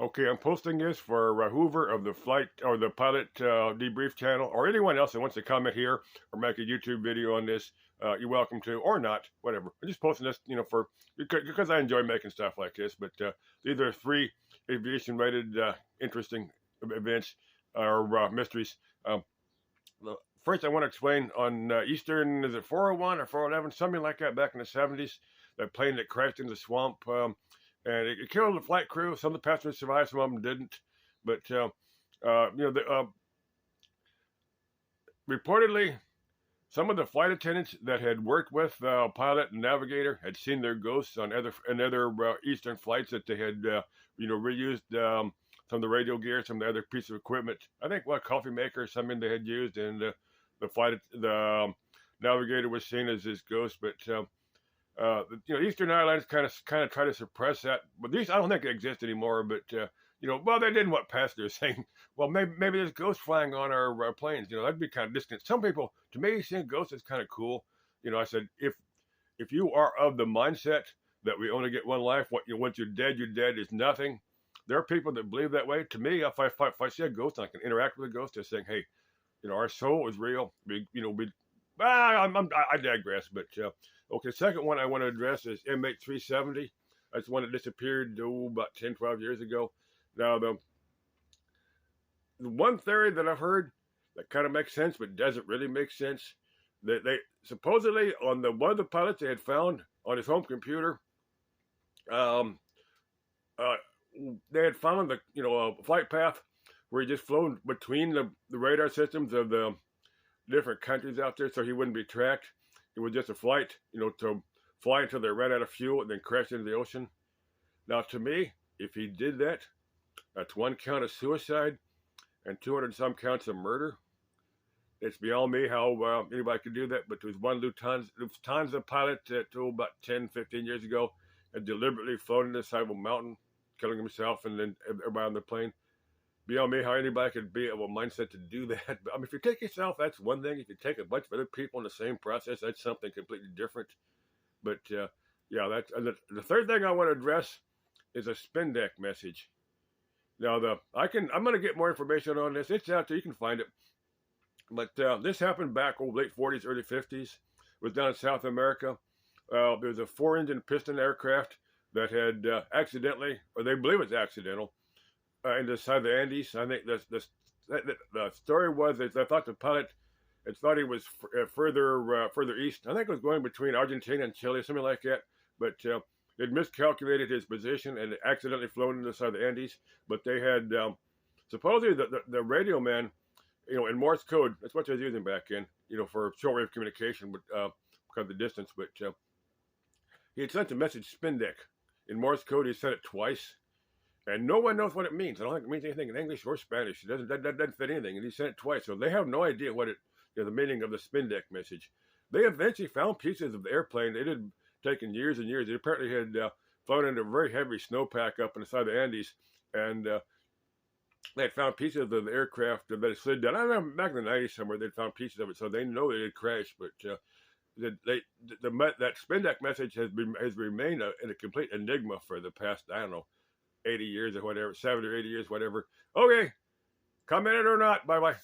Okay, I'm posting this for Hoover of the flight or the pilot debrief channel, or anyone else that wants to comment here or make a YouTube video on this. You're welcome to, or not, whatever. I'm just posting this, for because I enjoy making stuff like this. But these are three aviation-related interesting events or mysteries. Um, First, I want to explain on Eastern, is it 401 or 411, something like that, back in the 70s, that plane that crashed in the swamp. And it killed the flight crew. Some of the passengers survived, some of them didn't. But reportedly, some of the flight attendants that had worked with pilot and navigator had seen their ghosts on other Eastern flights that they had reused some of the radio gear, some of the other pieces of equipment. I think coffee maker or something they had used, and the navigator was seen as his ghost. But Eastern Airlines kind of try to suppress that, but these I don't think it exists anymore. But they didn't want passengers saying, "Well, maybe there's ghosts flying on our planes." That'd be kind of distant. Some people, to me, seeing ghosts is kind of cool. I said if you are of the mindset that we only get one life, once you're dead, is nothing. There are people that believe that way. To me, if I see a ghost and I can interact with a ghost, they're saying, "Hey, our soul is real." I digress, but. Okay, the second one I want to address is M8370. That's one that disappeared about 10, 12 years ago. Now, the one theory that I've heard that kind of makes sense, but doesn't really make sense, that they supposedly on one of the pilots they had found on his home computer, they had found a flight path where he just flown between the radar systems of the different countries out there, so he wouldn't be tracked. It was just a flight, to fly until they ran out of fuel and then crash into the ocean. Now, to me, if he did that, that's one count of suicide and 200 some counts of murder. It's beyond me how anybody could do that, but there was one Lufthansa pilot that about 10, 15 years ago had deliberately flown into the side of a mountain, killing himself and then everybody on the plane. Beyond me how anybody could be of a mindset to do that. But, if you take yourself, that's one thing. If you take a bunch of other people in the same process, that's something completely different. But that's the third thing I want to address is a spin deck message. Now I'm going to get more information on this. It's out there. You can find it. But this happened back late 40s, early 50s. It was down in South America. There was a 4-engine piston aircraft that had accidentally, or they believe it's accidental, in the side of the Andes. I think the story was that I thought the pilot had thought he was further east. I think it was going between Argentina and Chile, something like that. But it miscalculated his position and accidentally flown into the side of the Andes. But they had supposedly the radio man, in Morse code. That's what they was using back then, for shortwave communication, but because of the distance. But he had sent a message spin deck in Morse code. He sent it twice. And no one knows what it means. I don't think it means anything in English or Spanish. It doesn't fit anything. And he sent it twice. So they have no idea what the meaning of the spin deck message. They eventually found pieces of the airplane. It had taken years and years. It apparently had flown into a very heavy snowpack up on the side of the Andes. And they had found pieces of the aircraft that had slid down. I don't know, back in the 90s somewhere, they'd found pieces of it. So they know it had crashed. But that spin deck message has remained in a complete enigma for the past, 80 years or whatever, 70 or 80 years, whatever. Okay, commented or not. Bye-bye.